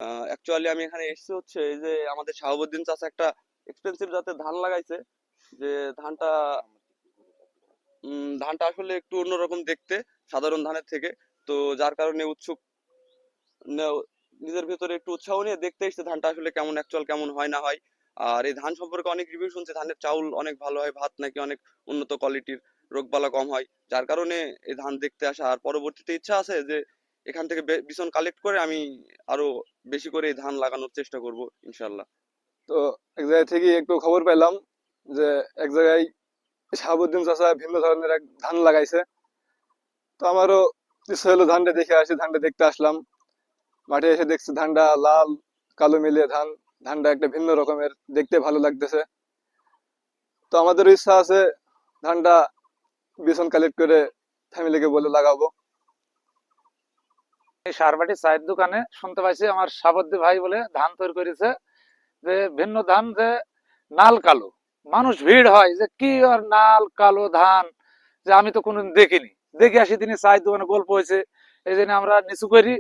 Actually আমি এখানে এসেছি হচ্ছে এই যে আমাদের শাহাবুদ্দিন চাচা একটা এক্সপেন্সিভ জাতের ধান লাগাইছে। যে ধানটা ধানটা আসলে একটু অন্যরকম দেখতে সাধারণ ধানের থেকে। তো যার কারণে উৎসুক নিজের ভিতরে একটু উৎসাহ নিয়ে দেখতে এসেছে ধানটা আসলে কেমন, অ্যাকচুয়াল কেমন হয় না হয়। আর এই ধান সম্পর্কে অনেক রিভিউ শুনছি, ধানের চাউল অনেক ভালো হয়, ভাত নাকি অনেক উন্নত কোয়ালিটির, রোগবালা কম হয়। যার কারণে এই ধান দেখতে আসা। আর পরবর্তীতে ইচ্ছা আছে যে এখান থেকে বিচন কালেক্ট করে আমি আরো বেশি করে এই ধান লাগানোর চেষ্টা করব ইনশাল্লাহ। তো এক জায়গা থেকে একটু খবর পেলাম যে এক জায়গায় শাহাবুদ্দিন চাচা ভিন্ন ধরনের এক ধান লাগাইছে। তো আমারও ইচ্ছা হলো ধানটা দেখে আসি, ধানটা দেখতে আসলাম। মাঠে এসে দেখছি ধানটা লাল কালো মিলিয়ে ধান। ধানটা একটা ভিন্ন রকমের, দেখতে ভালো লাগতেছে। তো আমাদেরও ইচ্ছা আছে ধানটা বিচন কালেক্ট করে ফ্যামিলিকে বলে লাগাবো। এই সারবাটির চায়ের দোকানে শুনতে পাইছি আমার সাবদ্দি ভাই বলে ধান তৈরি করেছে, যে ভিন্ন ধান, যে নাল কালো। মানুষ ভিড় হয় যে কি আর নাল কালো ধান, যে আমি তো কোনোদিন দেখিনি। দেখে আসি তিনি চায়ের দোকানে গল্প হয়েছে, এই জন্য আমরা নিচু করি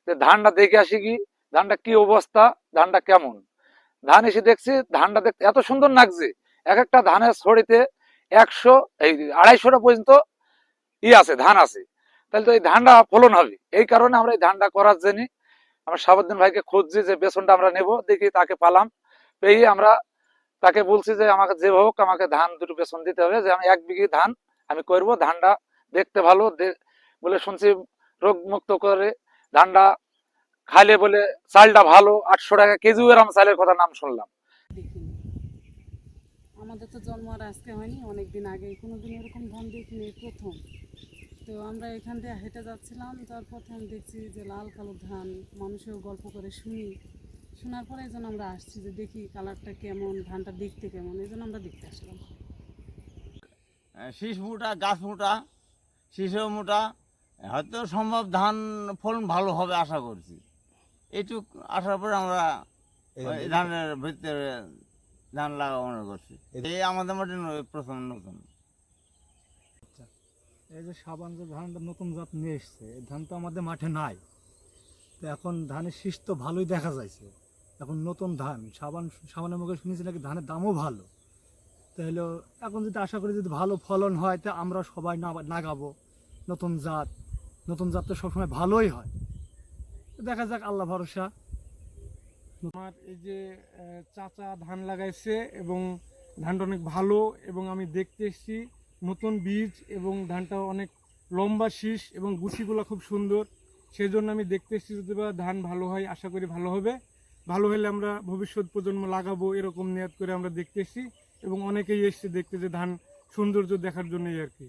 যে ধানটা দেখে আসি কি ধানটা কি অবস্থা, ধানটা কেমন। ধান এসে দেখছি ধানটা দেখতে এত সুন্দর লাগছে, এক একটা ধানের ছড়িতে 100 এই 250টা পর্যন্ত আছে ধান আছে। তাহলে তো এই ধানটা ফলন হবে। এই কারণে আমরা এই ধানটা করার জন্য আমরা শাহাবুদ্দিন ভাইকে খুঁজছি যে বেসনটা আমরা নেব। দেখি তাকে পালাম, পেয়ে আমরা তাকে বলছি যে আমাকে যে হোক আমাকে ধান দুটো বেসন দিতে হবে, যে আমি 1 বিঘি ধান আমি করব। ধানটা দেখতে ভালো বলে শুনছি, রোগ মুক্ত করে ধানটা খাইলে বলে চালটা ভালো, 800 টাকা কেজি এরকম চালের কথা নাম শুনলাম। দেখিনি। আমাদের তো জন্ম আর আজকে হয়নি, অনেক দিন আগে কোনোদিন এরকম ধান দেখিনি, এই প্রথম। তো আমরা এখান দিয়ে হেঁটে যাচ্ছিলাম, যার প্রথম দেখছি যে লাল কালো ধান। মানুষেও গল্প করে শুনি, শোনার পরে এই জন্য আমরা আসছি যে দেখি কালারটা কেমন, ধানটা দেখতে কেমন, এই জন্য আমরা দেখতে আসলাম। শীষ মোটা, গাছ মোটা, শীষও মোটা, হয়তো সম্ভব ধান ফলন ভালো হবে আশা করছি। এইটুক আসার পরে আমরা এই ধানের ভিতরে ধান লাগাবো মনে করছি। এই আমাদের মাঠে প্রথম নতুন। এই যে সাবান যে ধানটা নতুন জাত নিয়ে এসছে, এই ধান তো আমাদের মাঠে নাই। তো এখন ধানের শীষ তো ভালোই দেখা যাচ্ছে। এখন নতুন ধান সাবানের মুখে শুনেছি নাকি ধানের দামও ভালো। তাহলে এখন যদি আশা করি যদি ভালো ফলন হয়, তা আমরা সবাই লাগাবো নতুন জাত। নতুন জাত তো সবসময় ভালোই হয়। দেখা যাক, আল্লাহ ভরসা। আমার এই যে চাচা ধান লাগাইছে এবং ধানটা অনেক ভালো, এবং আমি দেখতে এসেছি নতুন বীজ, এবং ধানটা অনেক লম্বা শীষ এবং গুছিগুলো খুব সুন্দর। সেই জন্য আমি দেখতে এসেছি, যদি বা ধান ভালো হয় আশা করি ভালো হবে। ভালো হলে আমরা ভবিষ্যৎ প্রজন্ম লাগাবো এরকম নিয়ত করে আমরা দেখতে এসেছি, এবং অনেকেই এসছে দেখতে যে ধান সৌন্দর্য দেখার জন্যই আর কি।